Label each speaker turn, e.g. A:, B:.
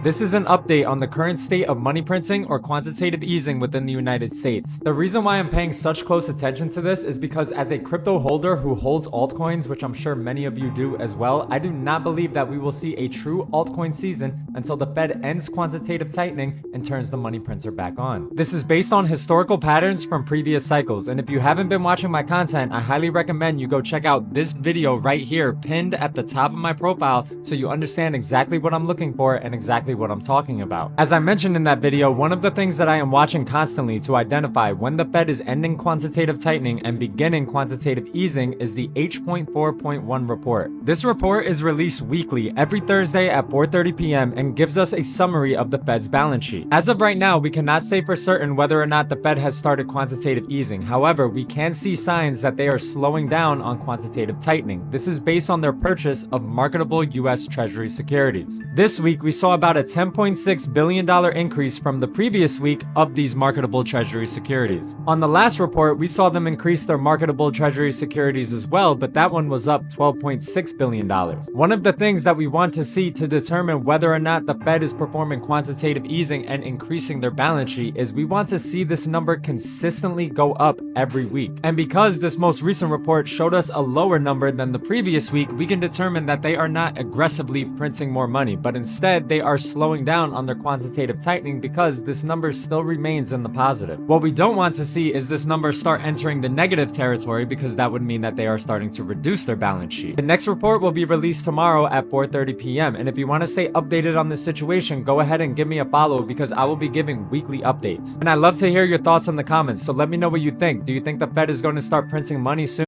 A: This is an update on the current state of money printing or quantitative easing within the United States. The reason why I'm paying such close attention to this is because as a crypto holder who holds altcoins, which I'm sure many of you do as well, I do not believe that we will see a true altcoin season until the Fed ends quantitative tightening and turns the money printer back on. This is based on historical patterns from previous cycles, and if you haven't been watching my content, I highly recommend you go check out this video right here pinned at the top of my profile so you understand exactly what I'm looking for and exactly what I'm talking about. As I mentioned in that video, one of the things that I am watching constantly to identify when the Fed is ending quantitative tightening and beginning quantitative easing is the H.4.1 report. This report is released weekly every Thursday at 4:30 p.m. and gives us a summary of the Fed's balance sheet. As of right now, we cannot say for certain whether or not the Fed has started quantitative easing. However, we can see signs that they are slowing down on quantitative tightening. This is based on their purchase of marketable U.S. Treasury securities. This week, we saw about a $10.6 billion increase from the previous week of these marketable Treasury securities. On the last report, we saw them increase their marketable Treasury securities as well, but that one was up $12.6 billion. One of the things that we want to see to determine whether or not the Fed is performing quantitative easing and increasing their balance sheet is we want to see this number consistently go up every week. And because this most recent report showed us a lower number than the previous week, we can determine that they are not aggressively printing more money, but instead they are slowing down on their quantitative tightening because this number still remains in the positive. What we don't want to see is this number start entering the negative territory because that would mean that they are starting to reduce their balance sheet. The next report will be released tomorrow at 4:30 p.m. and if you want to stay updated on this situation, go ahead and give me a follow because I will be giving weekly updates. And I'd love to hear your thoughts in the comments, so let me know what you think. Do you think the Fed is going to start printing money soon?